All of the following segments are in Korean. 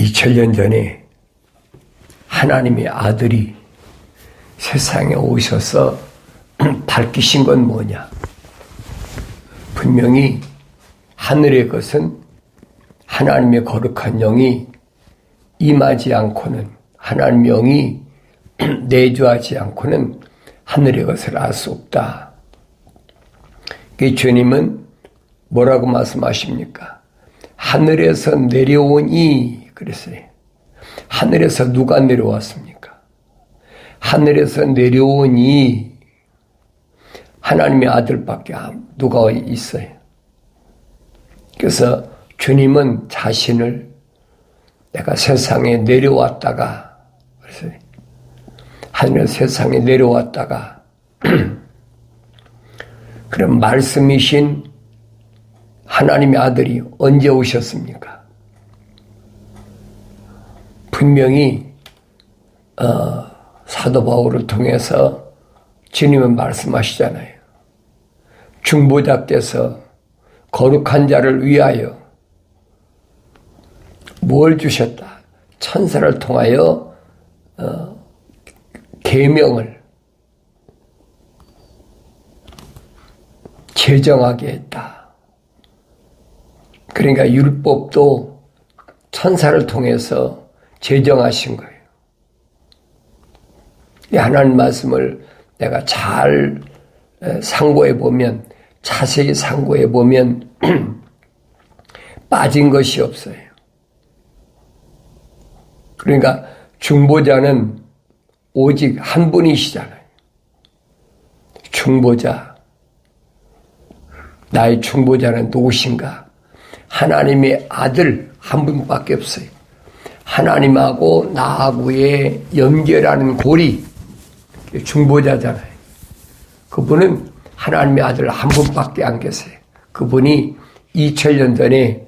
2000년 전에 하나님의 아들이 세상에 오셔서 밝히신 건 뭐냐? 분명히 하늘의 것은 하나님의 거룩한 영이 임하지 않고는, 하나님의 영이 내주하지 않고는 하늘의 것을 알 수 없다. 주님은 뭐라고 말씀하십니까? 하늘에서 내려오니 그랬어요. 하늘에서 누가 내려왔습니까? 하늘에서 내려오니 하나님의 아들밖에 누가 있어요. 그래서 주님은 자신을 내가 세상에 내려왔다가, 그래서 하늘 세상에 내려왔다가 그럼 말씀이신 하나님의 아들이 언제 오셨습니까? 분명히 사도 바울을 통해서 주님은 말씀하시잖아요. 중보자께서 거룩한 자를 위하여 뭘 주셨다? 천사를 통하여 계명을 제정하게 했다. 그러니까 율법도 천사를 통해서 제정하신 거예요. 이 하나님 말씀을 내가 잘 상고해 보면, 자세히 상고해 보면 빠진 것이 없어요. 그러니까 중보자는 오직 한 분이시잖아요. 중보자. 나의 중보자는 누구신가? 하나님의 아들 한 분밖에 없어요. 하나님하고 나하고의 연결하는 고리, 중보자잖아요. 그분은 하나님의 아들 한 분밖에 안 계세요. 그분이 2000년 전에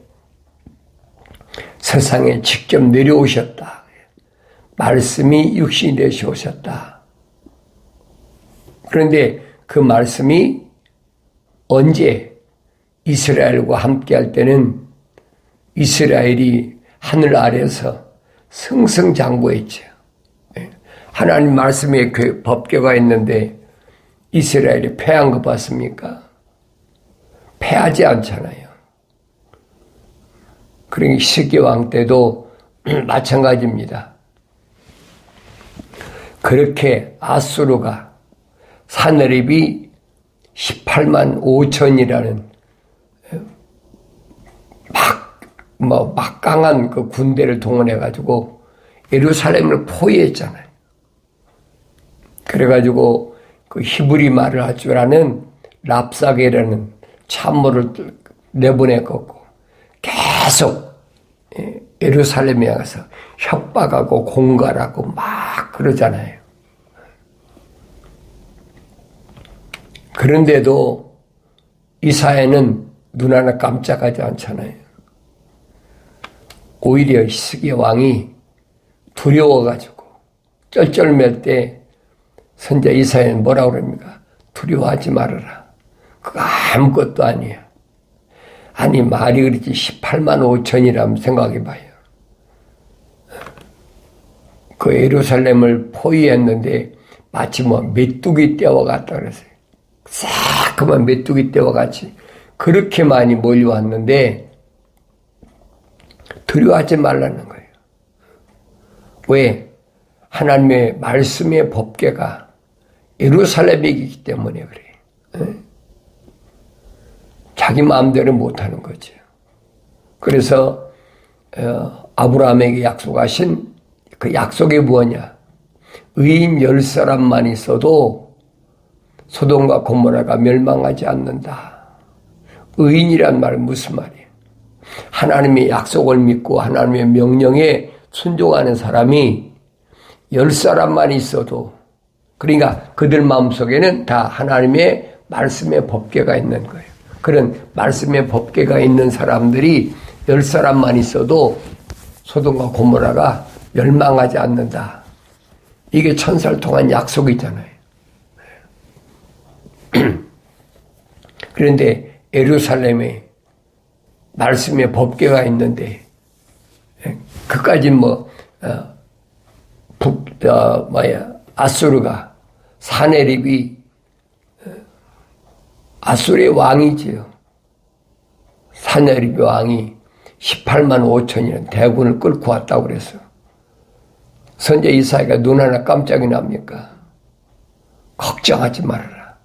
세상에 직접 내려오셨다. 말씀이 육신이 되셔 오셨다. 그런데 그 말씀이 언제 이스라엘과 함께 할 때는 이스라엘이 하늘 아래에서 승승장구했죠. 하나님 말씀에 법궤가 있는데 이스라엘이 패한 거 봤습니까? 패하지 않잖아요. 그러니까 시기 왕 때도 마찬가지입니다. 그렇게 아수르가 사내립이 18만 5천이라는 막강한 그 군대를 동원해가지고 예루살렘을 포위했잖아요. 그래가지고 그 히브리 말을 할 줄 아는 랍사게라는 참모를 내보내고 계속 예루살렘에 가서 협박하고 공갈하고 막 그러잖아요. 그런데도 이사야는 눈 하나 깜짝하지 않잖아요. 오히려 히스기야 왕이 두려워가지고 쩔쩔맬 때 선자 이사야는 뭐라고 그럽니까? 두려워하지 말아라. 그거 아무것도 아니야. 아니 말이 그렇지 18만 5천이라면 생각해봐요. 그 예루살렘을 포위했는데 마치 뭐 메뚜기 떼와 같다 그랬어요. 새까만 메뚜기 떼와 같이 그렇게 많이 몰려왔는데 두려워하지 말라는 거예요. 왜? 하나님의 말씀의 법궤가 예루살렘이기 때문에 그래요. 자기 마음대로 못하는 거죠. 그래서 아브라함에게 약속하신 그 약속이 뭐냐? 의인 10사람만 있어도 소돔과 고모라가 멸망하지 않는다. 의인이란 말은 무슨 말이에요? 하나님의 약속을 믿고 하나님의 명령에 순종하는 사람이 10사람만 있어도, 그러니까 그들 마음속에는 다 하나님의 말씀의 법궤가 있는 거예요. 그런 말씀의 법궤가 있는 사람들이 10사람만 있어도 소돔과 고모라가 멸망하지 않는다. 이게 천사를 통한 약속이잖아요. 그런데 예루살렘에 말씀의 법궤가 있는데 그까지 아수르가, 사네립이, 아수르의 왕이지요. 사네립 왕이 18만 5천이라는 대군을 끌고 왔다고 그랬어. 선제 이사야가 눈 하나 깜짝이 납니까? 걱정하지 말아라.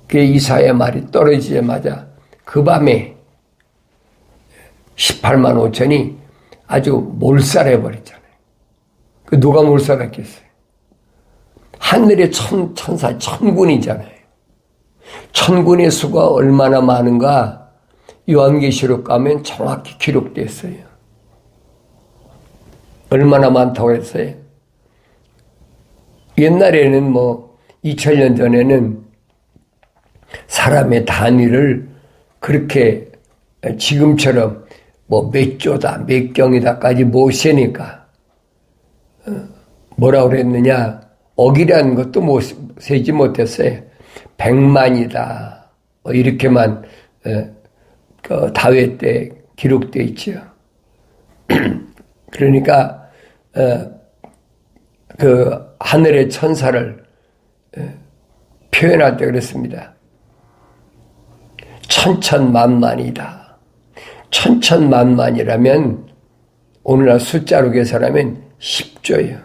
그 이사야의 말이 떨어지자마자 그 밤에 18만 5천이 아주 몰살해버렸잖아요. 그 누가 몰살했겠어요? 하늘의 천사, 천군이잖아요. 천군의 수가 얼마나 많은가 요한계시록 가면 정확히 기록되어 있어요. 얼마나 많다고 했어요? 옛날에는 2000년 전에는 사람의 단위를 그렇게 지금처럼 몇 조다, 몇 경이다까지 못 세니까 뭐라고 그랬느냐? 억이라는 것도 세지 못했어요. 100만이다. 이렇게만 다회 때 기록되어 있죠. 그러니까 그 하늘의 천사를 표현할 때 그랬습니다. 천천만만이다. 천천만만이라면 오늘날 숫자로 계산하면 10조예요.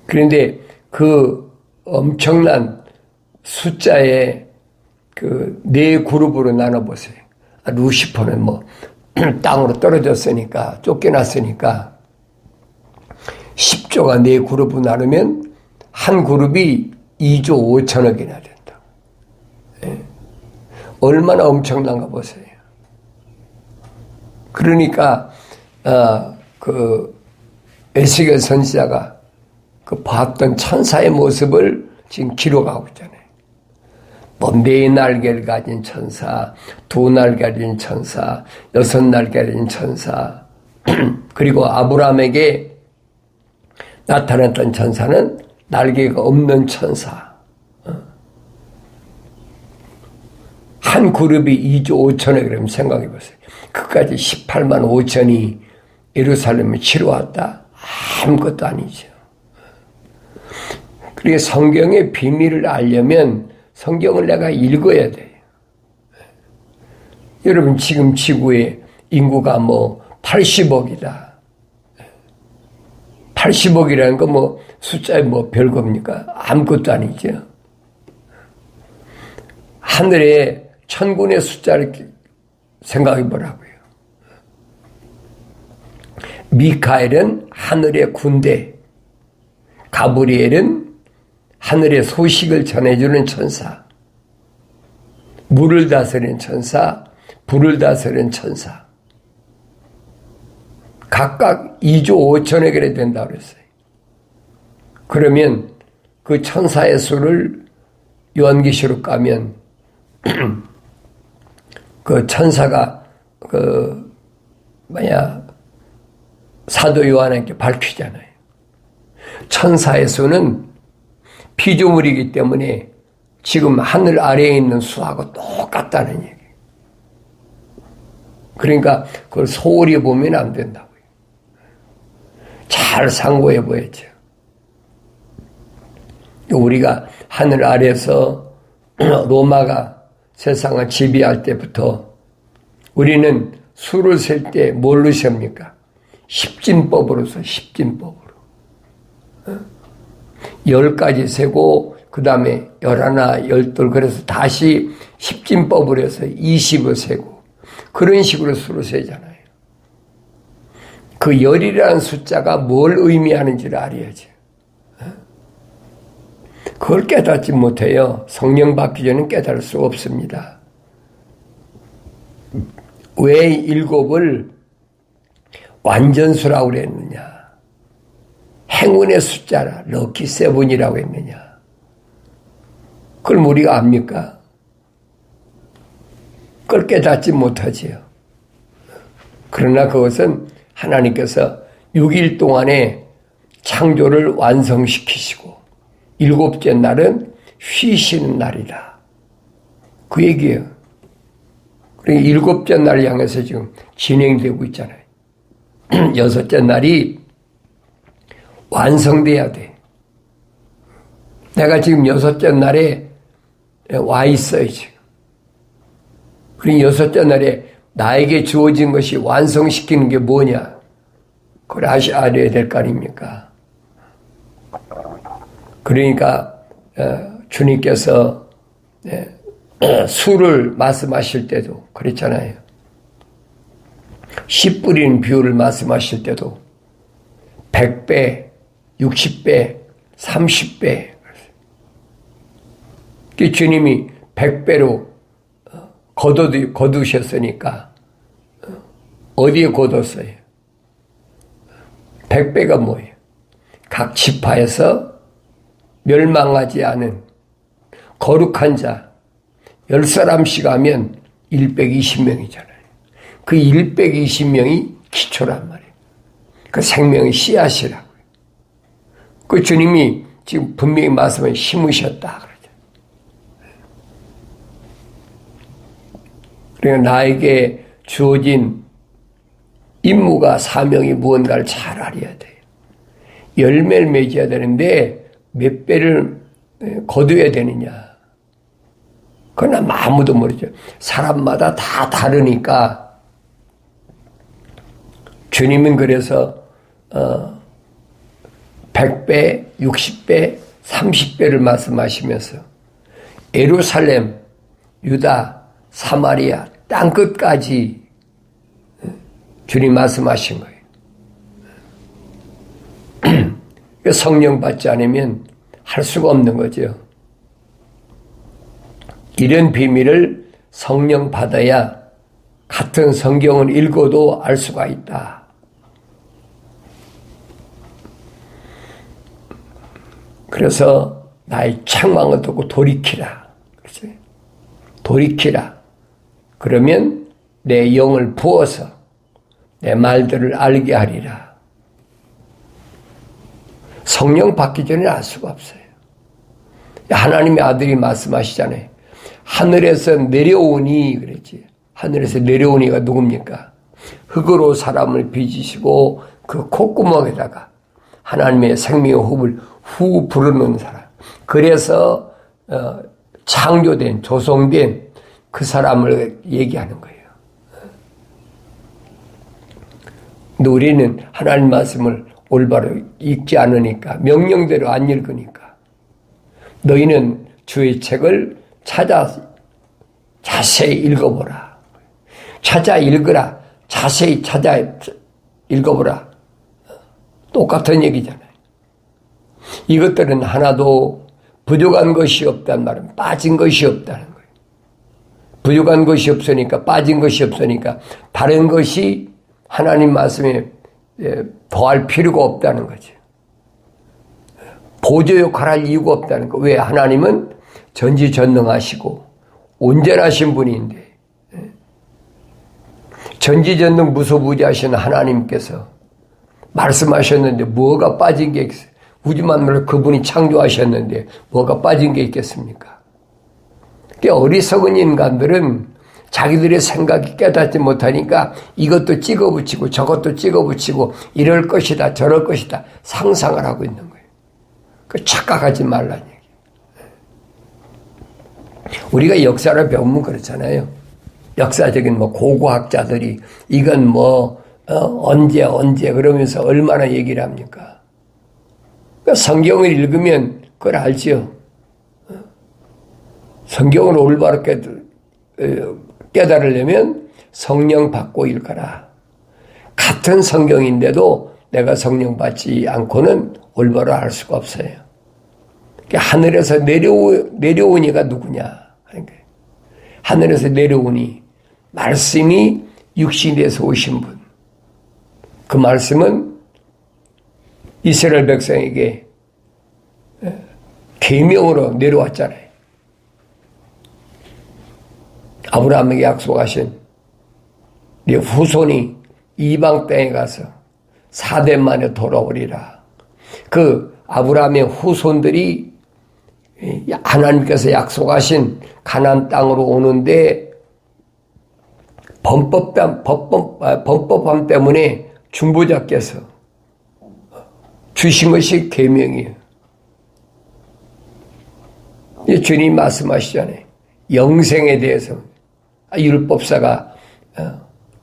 그런데 그 엄청난 숫자의 그 네 그룹으로 나눠보세요. 루시퍼는 땅으로 떨어졌으니까, 쫓겨났으니까 10조가 네 그룹으로 나누면 한 그룹이 2조 5천억이나 된다. 예. 얼마나 엄청난가 보세요. 그러니까 그 에스겔 선지자가 그 봤던 천사의 모습을 지금 기록하고 있잖아요. 네 날개를 가진 천사, 2날개 가진 천사, 6날개 가진 천사, 그리고 아브라함에게 나타났던 천사는 날개가 없는 천사. 한 그룹이 2조 5천에 그러면 생각해 보세요. 그까지 18만 5천이 예루살렘을 치러 왔다? 아무것도 아니죠. 그리고 성경의 비밀을 알려면 성경을 내가 읽어야 돼요. 여러분 지금 지구의 인구가 80억이다. 80억이라는 거 숫자에 별겁니까? 아무것도 아니죠. 하늘의 천군의 숫자를 생각해 보라고요. 미카엘은 하늘의 군대, 가브리엘은 하늘의 소식을 전해주는 천사, 물을 다스리는 천사, 불을 다스리는 천사. 각각 2조 5천에 그래 된다고 그랬어요. 그러면 그 천사의 수를 요한계시록 가면 그 천사가 사도 요한에게 밝히잖아요. 천사의 수는 피조물이기 때문에 지금 하늘 아래에 있는 수하고 똑같다는 얘기예요. 그러니까 그걸 소홀히 보면 안 된다고요. 잘 상고해 보야죠. 우리가 하늘 아래에서 로마가 세상을 지배할 때부터 우리는 수를 셀 때 뭘로 셉니까? 십진법으로서 십진법으로. 10가지 세고 그 다음에 11, 12 그래서 다시 십진법으로 해서 20을 세고 그런 식으로 수를 세잖아요. 그 10이라는 숫자가 뭘 의미하는지를 알아야지. 그걸 깨닫지 못해요. 성령 받기 전에는 깨달을 수 없습니다. 왜 7을 완전수라고 그랬느냐? 행운의 숫자라 럭키 세븐이라고 했느냐? 그걸 우리가 압니까? 그걸 깨닫지 못하지요. 그러나 그것은 하나님께서 6일 동안에 창조를 완성시키시고 7째 날은 쉬시는 날이다. 그 얘기예요. 그리고 7째 날을 향해서 지금 진행되고 있잖아요. 6째 날이 완성돼야 돼. 내가 지금 6째 날에 와 있어요, 지금. 그리고 6째 날에 나에게 주어진 것이 완성시키는 게 뭐냐? 그걸 알아야 될 거 아닙니까? 그러니까 주님께서 술을 말씀하실 때도 그랬잖아요. 씨 뿌리는 비유를 말씀하실 때도 100배, 60배, 30배. 주님이 100배로 거두셨으니까 어디에 거뒀어요? 100배가 뭐예요? 각 지파에서 멸망하지 않은 거룩한 자 10사람씩 하면 120명이잖아요. 그 120명이 기초란 말이에요. 그 생명의 씨앗이라고요. 그 주님이 지금 분명히 말씀을 심으셨다 그러죠. 그러니까 나에게 주어진 임무가 사명이 무언가를 잘 알아야 돼요. 열매를 맺어야 되는데 몇 배를 거두어야 되느냐. 그건 아무도 모르죠. 사람마다 다 다르니까 주님은 그래서 100배, 60배, 30배를 말씀하시면서 예루살렘, 유다, 사마리아 땅끝까지 주님 말씀하신 거예요. 성령 받지 않으면 할 수가 없는 거죠. 이런 비밀을 성령 받아야 같은 성경을 읽어도 알 수가 있다. 그래서 나의 책망을 듣고 돌이키라. 그렇지? 돌이키라. 그러면 내 영을 부어서 내 말들을 알게 하리라. 성령 받기 전에 알 수가 없어요. 하나님의 아들이 말씀하시잖아요. 하늘에서 내려오니 그랬지. 하늘에서 내려오니가 누굽니까? 흙으로 사람을 빚으시고 그 콧구멍에다가 하나님의 생명의 호흡을 후 불어넣는 사람. 그래서 창조된 조성된 그 사람을 얘기하는 거예요. 근데 우리는 하나님 말씀을 올바로 읽지 않으니까 명령대로 안 읽으니까 너희는 주의 책을 찾아 자세히 읽어보라. 찾아 읽으라. 자세히 찾아 읽어보라. 똑같은 얘기잖아요. 이것들은 하나도 부족한 것이 없다는 말은 빠진 것이 없다는 거예요. 부족한 것이 없으니까 빠진 것이 없으니까 다른 것이 하나님 말씀에 더할 필요가 없다는 거죠. 보조 역할을 할 이유가 없다는 거. 왜? 하나님은 전지전능하시고 온전하신 분인데 전지전능 무소부지하신 하나님께서 말씀하셨는데 뭐가 빠진 게 있어요? 우주만물을 그분이 창조하셨는데 뭐가 빠진 게 있겠습니까? 어리석은 인간들은 자기들의 생각이 깨닫지 못하니까 이것도 찍어붙이고 저것도 찍어붙이고 이럴 것이다 저럴 것이다 상상을 하고 있는 거예요. 그 착각하지 말라는 얘기예요. 우리가 역사를 배우면 그렇잖아요. 역사적인 고고학자들이 이건 언제 그러면서 얼마나 얘기를 합니까? 그러니까 성경을 읽으면 그걸 알지요. 성경을 올바로 깨달으려면 성령 받고 읽어라. 같은 성경인데도 내가 성령 받지 않고는 올바로 알 수가 없어요. 그러니까 하늘에서 내려오니가 누구냐 하는 거예요. 하늘에서 내려오니 말씀이 육신이 돼서 오신 분. 그 말씀은 이스라엘 백성에게 계명으로 내려왔잖아요. 아브라함에게 약속하신 네 후손이 이방 땅에 가서 4대 만에 돌아오리라. 그 아브라함의 후손들이 하나님께서 약속하신 가나안 땅으로 오는데 범법함 때문에 중보자께서 주신 것이 계명이에요. 주님 말씀하시잖아요. 영생에 대해서 율법사가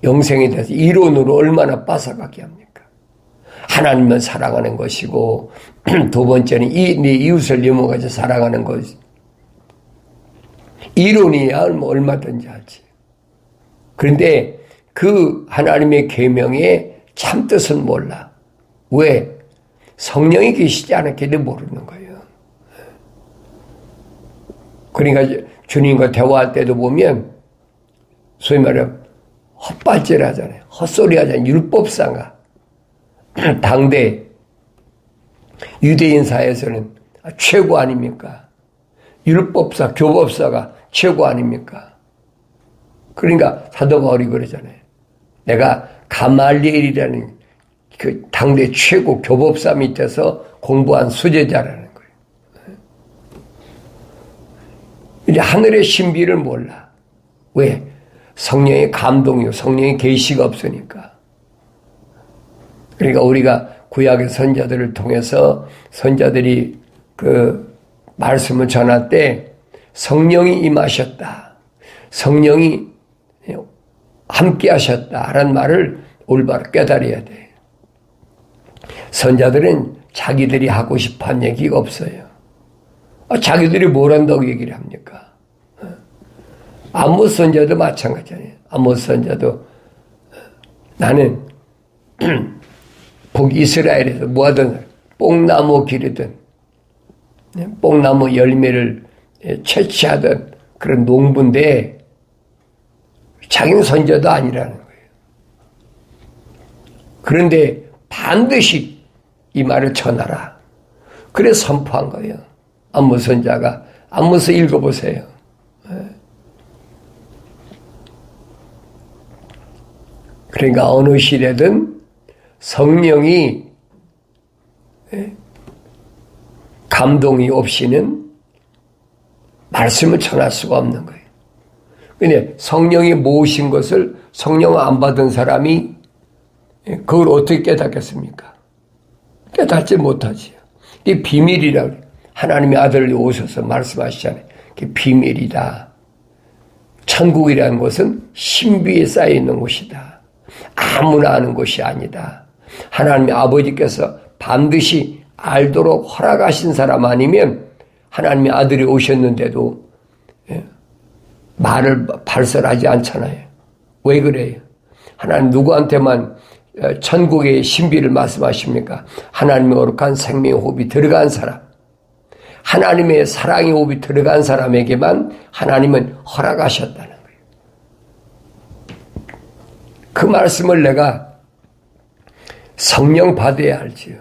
영생에 대해서 이론으로 얼마나 빠삭하게 합니까? 하나님을 사랑하는 것이고 두 번째는 네 이웃을 넘어가서 사랑하는 것. 이론이야 얼마든지 하지. 그런데 그 하나님의 계명의 참뜻은 몰라. 왜? 성령이 계시지 않았기 때문에 모르는 거예요. 그러니까 주님과 대화할 때도 보면 소위 말해 헛발질 하잖아요. 헛소리 하잖아요. 율법사가. 당대 유대인 사회에서는 최고 아닙니까? 율법사, 교법사가 최고 아닙니까? 그러니까 사도 바울이 그러잖아요. 내가 가말리엘이라는 그 당대 최고 교법사 밑에서 공부한 수제자라는 거예요. 이제 하늘의 신비를 몰라. 왜? 성령의 감동이요. 성령의 계시가 없으니까. 그러니까 우리가 구약의 선자들을 통해서 선자들이 그 말씀을 전할 때 성령이 임하셨다. 성령이 함께 하셨다라는 말을 올바로 깨달아야 돼. 선자들은 자기들이 하고 싶은 얘기가 없어요. 자기들이 뭘 한다고 얘기를 합니까? 아모스 선자도 마찬가지잖아요. 아모스 선자도 나는 북이스라엘에서 뭐하든 뽕나무 기르든 뽕나무 열매를 채취하던 그런 농부인데 자기는 선자도 아니라는 거예요. 그런데 반드시 이 말을 전하라. 그래서 선포한 거예요. 아모스 선자가. 아모스 읽어보세요. 그러니까 어느 시대든 성령이 감동이 없이는 말씀을 전할 수가 없는 거예요. 근데 성령이 모으신 것을 성령 안 받은 사람이 그걸 어떻게 깨닫겠습니까? 깨닫지 못하지요. 이게 비밀이라고 그래요. 하나님의 아들이 오셔서 말씀하시잖아요. 그게 비밀이다. 천국이라는 것은 신비에 쌓여있는 곳이다. 아무나 아는 것이 아니다. 하나님의 아버지께서 반드시 알도록 허락하신 사람 아니면 하나님의 아들이 오셨는데도 말을 발설하지 않잖아요. 왜 그래요? 하나님 누구한테만 천국의 신비를 말씀하십니까? 하나님의 거룩한 생명의 호흡이 들어간 사람, 하나님의 사랑의 호흡이 들어간 사람에게만 하나님은 허락하셨다는 거예요. 그 말씀을 내가 성령 받아야 알지요.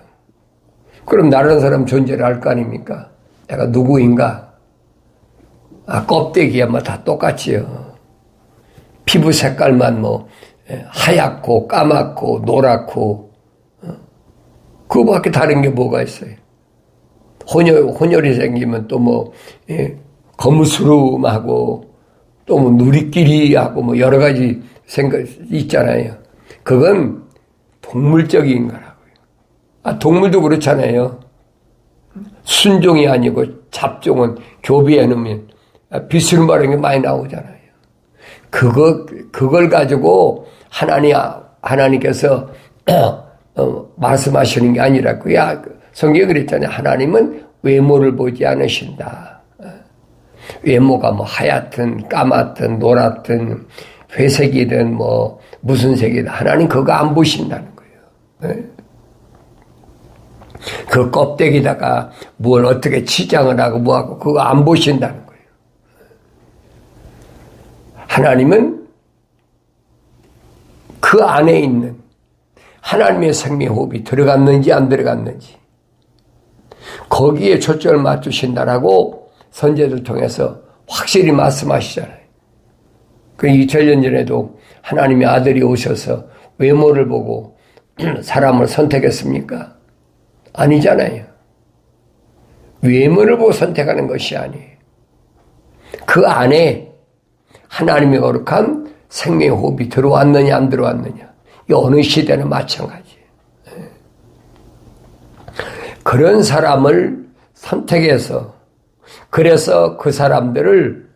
그럼 다른 사람 존재를 알 거 아닙니까? 내가 누구인가? 껍데기야 뭐 다 똑같지요. 피부 색깔만 뭐 하얗고 까맣고 노랗고 그거밖에 다른 게 뭐가 있어요? 혼혈이 생기면 또 뭐 거무스름하고 또 뭐 누리끼리하고 뭐 여러 가지 생각 있잖아요. 그건 동물적인 거라고요. 동물도 그렇잖아요. 순종이 아니고 잡종은 교비해 놓으면 비스름바른 게 많이 나오잖아요. 그걸 가지고 하나님께서 말씀하시는 게 아니라고요. 성경에 그랬잖아요. 하나님은 외모를 보지 않으신다. 외모가 뭐 하얗든 까맣든 노랗든 회색이든 뭐 무슨 색이든 하나님 그거 안 보신다는 거예요. 그 껍데기다가 뭘 어떻게 치장을 하고 뭐하고 그거 안 보신다는 거예요. 하나님은 그 안에 있는 하나님의 생명 호흡이 들어갔는지 안 들어갔는지 거기에 초점을 맞추신다라고 선제들 통해서 확실히 말씀하시잖아요. 그 2000년 전에도 하나님의 아들이 오셔서 외모를 보고 사람을 선택했습니까? 아니잖아요. 외모를 보고 선택하는 것이 아니에요. 그 안에 하나님의 거룩한 생명의 호흡이 들어왔느냐 안 들어왔느냐. 이 어느 시대는 마찬가지예요. 그런 사람을 선택해서 그래서 그 사람들을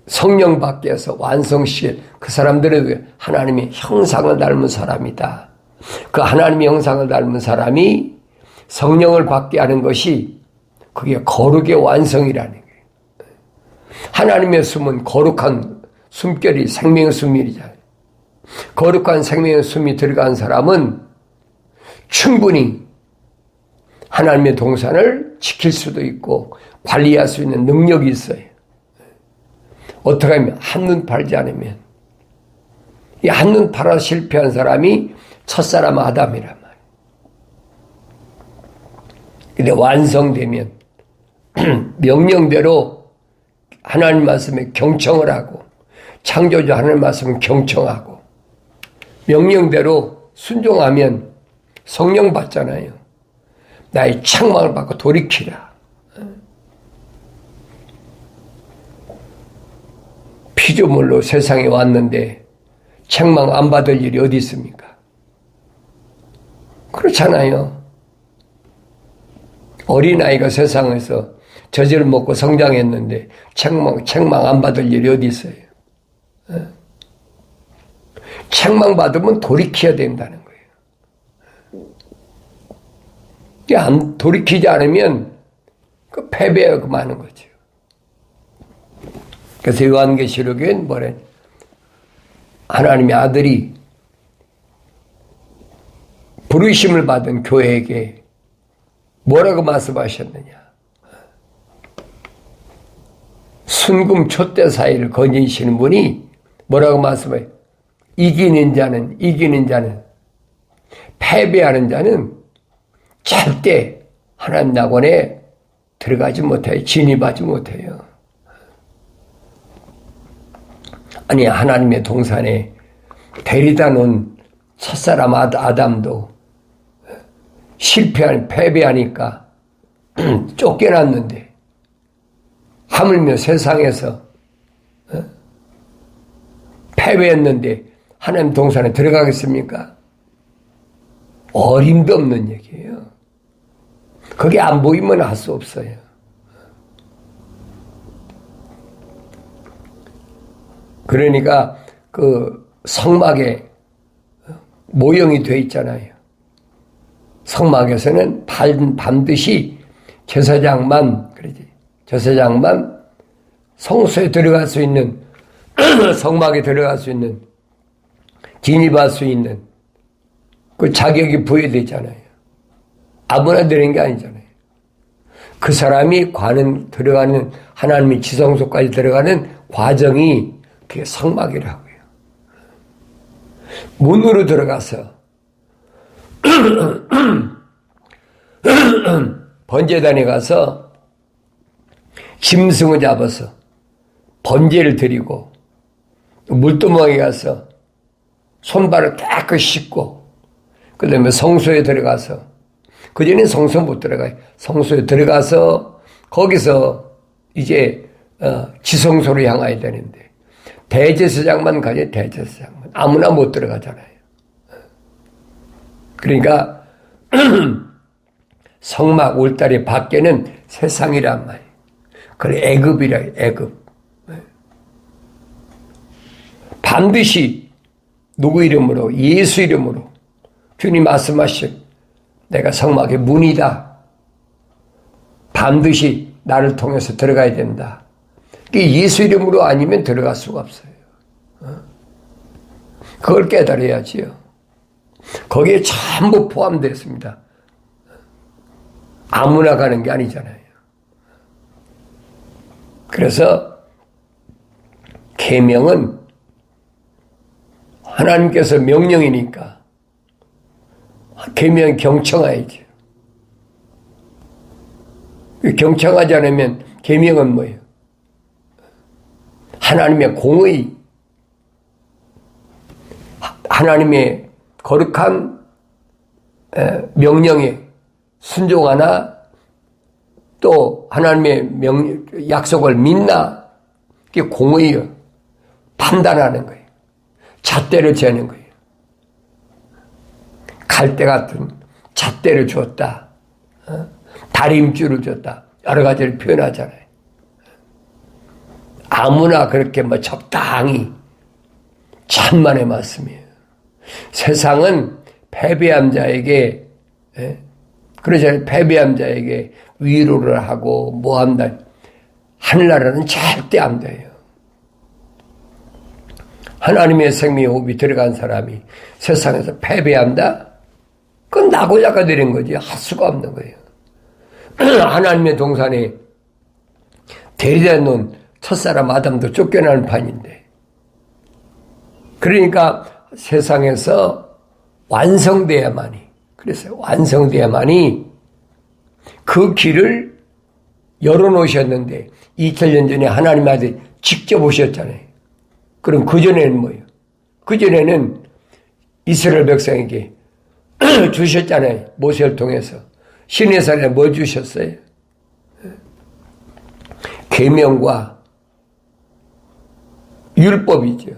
성령 밖에 서 완성시킬 그 사람들은 하나님의 형상을 닮은 사람이다. 그 하나님의 형상을 닮은 사람이 성령을 받게 하는 것이 그게 거룩의 완성이라는 거예요. 하나님의 숨은 거룩한 숨결이 생명의 숨이잖아요. 거룩한 생명의 숨이 들어간 사람은 충분히 하나님의 동산을 지킬 수도 있고 관리할 수 있는 능력이 있어요. 어떻게 하면 한눈 팔지 않으면 이 한눈 팔아 실패한 사람이 첫사람 아담이란 말이에요. 근데 완성되면 명령대로 하나님 말씀에 경청을 하고 창조주 하나님 말씀은 경청하고 명령대로 순종하면 성령 받잖아요. 나의 책망을 받고 돌이키라. 피조물로 세상에 왔는데 책망 안 받을 일이 어디 있습니까? 그렇잖아요. 어린아이가 세상에서 젖을 먹고 성장했는데 책망 안 받을 일이 어디 있어요? 책망 받으면 돌이켜야 된다는 거예요. 안 돌이키지 않으면 그 패배하고 마는 거죠. 그래서 요한계시록엔 뭐래? 하나님의 아들이 부르심을 받은 교회에게 뭐라고 말씀하셨느냐? 순금 촛대 사이를 거니시는 분이 뭐라고 말씀해요? 이기는 자는 패배하는 자는 절대 하나님 낙원에 들어가지 못해요. 진입하지 못해요. 아니 하나님의 동산에 데리다 놓은 첫사람 아담도 패배하니까 쫓겨났는데 하물며 세상에서 패배했는데 하나님 동산에 들어가겠습니까? 어림도 없는 얘기예요. 그게 안 보이면 할 수 없어요. 그러니까 그 성막에 모형이 되어 있잖아요. 성막에서는 반드시 제사장만 성소에 들어갈 수 있는 성막에 들어갈 수 있는 진입할 수 있는 그 자격이 부여되잖아요. 아무나 되는 게 아니잖아요. 그 사람이 들어가는 하나님의 지성소까지 들어가는 과정이 그게 성막이라고요. 문으로 들어가서 번제단에 가서 짐승을 잡아서 번제를 드리고 물두멍에 가서 손발을 깨끗이 씻고 그 다음에 성소에 들어가서 그전엔 성소 못 들어가요. 성소에 들어가서 거기서 이제 지성소로 향해야 되는데 대제사장만 가요. 대제사장만 아무나 못 들어가잖아요. 그러니까 성막 울타리 밖에는 세상이란 말이에요. 그래 애굽이라 애굽. 반드시 누구 이름으로? 예수 이름으로 주님 말씀하신 내가 성막의 문이다. 반드시 나를 통해서 들어가야 된다. 예수 이름으로 아니면 들어갈 수가 없어요. 그걸 깨달아야지요. 거기에 전부 포함되어 있습니다. 아무나 가는 게 아니잖아요. 그래서 계명은 하나님께서 명령이니까 계명 경청해야죠. 경청하지 않으면 계명은 뭐예요? 하나님의 공의, 하나님의 거룩한 명령에 순종하나 또 하나님의 약속을 믿나 그게 공의예요. 판단하는 거예요. 잣대를 재는 거예요. 갈대 같은 잣대를 줬다. 다림줄을 줬다. 여러 가지를 표현하잖아요. 아무나 그렇게 적당히 천만의 말씀이에요. 세상은 패배한 자에게, 그러잖아요. 패배한 자에게 위로를 하고 뭐 한다. 하늘나라는 절대 안 돼요. 하나님의 생명의 호흡이 들어간 사람이 세상에서 패배한다? 그건 나고자가 되는 거지. 할 수가 없는 거예요. 하나님의 동산에 데려다 놓은 첫사람 아담도 쫓겨나는 판인데. 그러니까 세상에서 완성돼야만이, 그래서 완성돼야만이 그 길을 열어놓으셨는데 2000년 전에 하나님 아들이 직접 오셨잖아요. 그럼 그전에는 뭐예요? 그전에는 이스라엘 백성에게 주셨잖아요. 모세를 통해서. 시내산에 뭐 주셨어요? 계명과 율법이죠.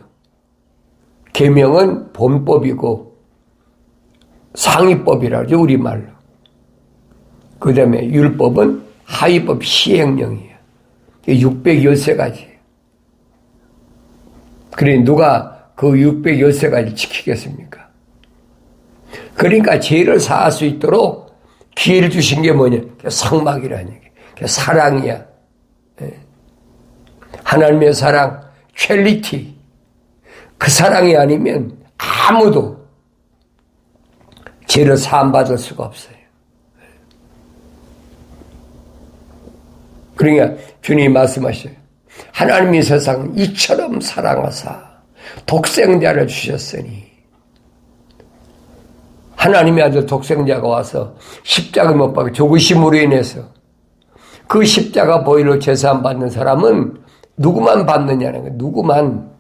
계명은 본법이고 상위법이라고 하죠. 우리말로. 그 다음에 율법은 하위법 시행령이에요. 613가지예요. 그래 누가 그 613가지를 지키겠습니까? 그러니까 죄를 사할 수 있도록 기회를 주신 게 뭐냐? 성막이라는 얘기. 사랑이야. 하나님의 사랑, 퀄리티. 그 사랑이 아니면 아무도 죄를 사함받을 수가 없어요. 그러니까 주님이 말씀하셔요. 하나님이 세상을 이처럼 사랑하사 독생자를 주셨으니 하나님의 아들 독생자가 와서 십자가 못 박아 죽으심으로 인해서 그 십자가 보혈로 제사함 받는 사람은 누구만 받느냐는 거예요. 누구만.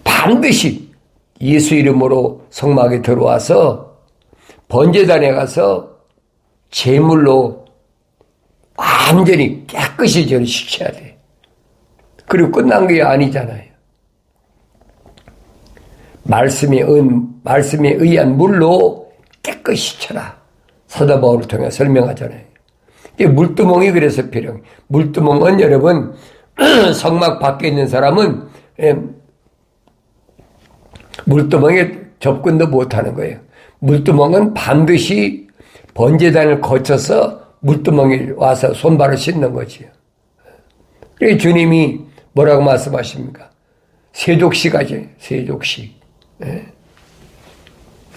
반드시 예수 이름으로 성막에 들어와서 번제단에 가서 제물로 완전히 깨끗이 저를 시켜야 돼. 그리고 끝난 게 아니잖아요. 말씀에 의한 물로 깨끗이 쳐라. 사도 바울을 통해 설명하잖아요. 물두멍이 그래서 필요해요. 물두멍은 여러분 성막 밖에 있는 사람은 물두멍에 접근도 못하는 거예요. 물두멍은 반드시 번제단을 거쳐서 물두멍에 와서 손발을 씻는 거지요. 그래서 주님이 뭐라고 말씀하십니까? 세족식 하죠. 세족식.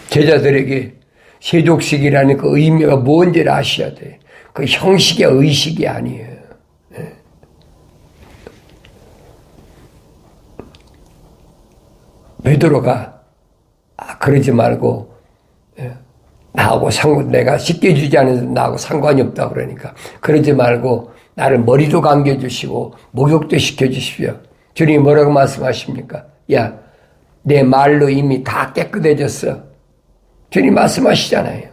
제자들에게 세족식이라는 그 의미가 뭔지를 아셔야 돼. 그 형식의 의식이 아니에요. 베드로가 그러지 말고 나하고 내가 씻겨주지 않으면 나하고 상관이 없다 그러니까 그러지 말고 나를 머리도 감겨주시고 목욕도 시켜주십시오. 주님이 뭐라고 말씀하십니까? 야, 내 말로 이미 다 깨끗해졌어. 주님 말씀하시잖아요.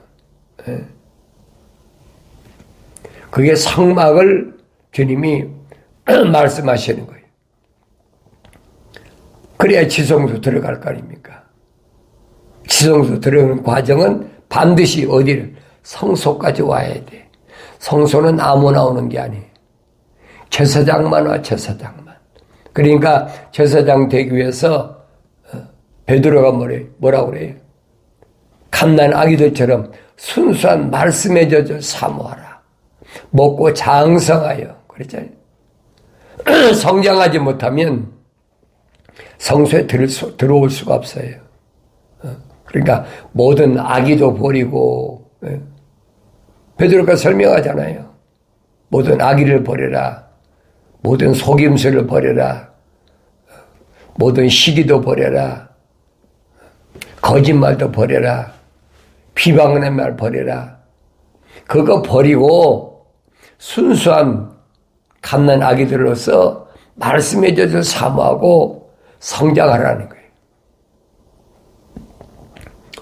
그게 성막을 주님이 말씀하시는 거예요. 그래야 지성소 들어갈 거 아닙니까? 지성소 들어가는 과정은 반드시 어디를? 성소까지 와야 돼. 성소는 아무나 오는 게 아니에요. 제사장만 와, 제사장만. 그러니까 제사장 되기 위해서 베드로가 뭐라고 그래요? 갓난 아기들처럼 순수한 말씀의 젖을 사모하라. 먹고 장성하여. 그랬잖아요. 성장하지 못하면 성소에 들어올 수가 없어요. 그러니까 모든 악의도 버리고, 베드로가 설명하잖아요. 모든 악의를 버려라. 모든 속임수를 버려라. 모든 시기도 버려라. 거짓말도 버려라. 비방하는 말 버려라. 그거 버리고 순수한 갓난 아기들로서 말씀의 젖을 사모하고 성장하라는 거예요.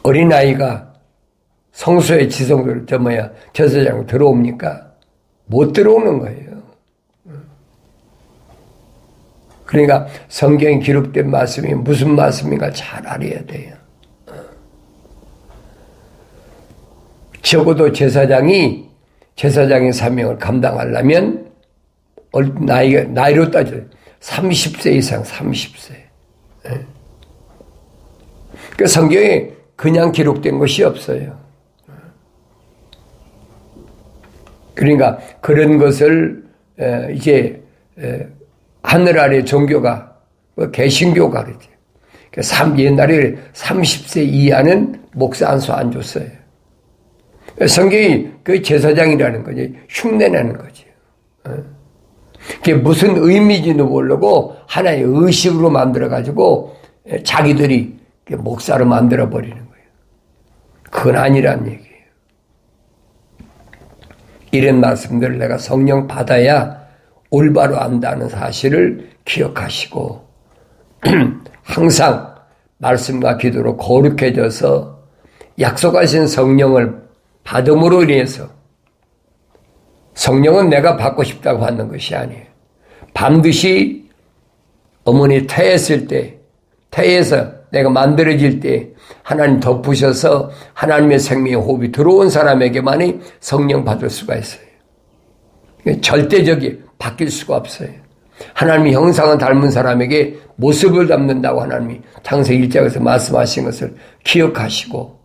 어린아이가 성소의 지성소를 제사장으로 들어옵니까? 못 들어오는 거예요. 그러니까 성경에 기록된 말씀이 무슨 말씀인가 잘 알아야 돼요. 적어도 제사장의 사명을 감당하려면 나이로 따져 30세 이상 30세. 그 성경에 그냥 기록된 것이 없어요. 그러니까 그런 것을 이제 하늘 아래 종교가 개신교가 그러지. 옛날에 30세 이하는 목사 안수 안 줬어요. 성경이 그 제사장이라는 거지, 흉내내는 거지. 그게 무슨 의미인지도 모르고 하나의 의식으로 만들어가지고 자기들이 목사로 만들어버리는 거예요. 그건 아니란 얘기예요. 이런 말씀들을 내가 성령 받아야 올바로 안다는 사실을 기억하시고 항상 말씀과 기도로 거룩해져서 약속하신 성령을 받음으로 인해서 성령은 내가 받고 싶다고 받는 것이 아니에요. 반드시 어머니 태했을 때, 태에서 내가 만들어질 때 하나님 덮으셔서 하나님의 생명의 호흡이 들어온 사람에게만이 성령 받을 수가 있어요. 절대적이 바뀔 수가 없어요. 하나님의 형상을 닮은 사람에게 모습을 담는다고 하나님이 창세기 1장에서 말씀하신 것을 기억하시고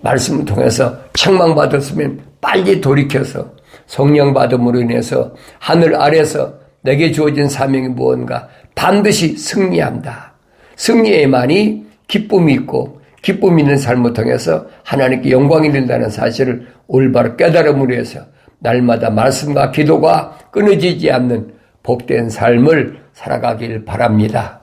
말씀을 통해서 책망받았으면 빨리 돌이켜서 성령 받음으로 인해서 하늘 아래서 내게 주어진 사명이 무언가 반드시 승리한다. 승리에만이 기쁨이 있고 기쁨 있는 삶을 통해서 하나님께 영광이 된다는 사실을 올바로 깨달음으로 해서 날마다 말씀과 기도가 끊어지지 않는 복된 삶을 살아가길 바랍니다.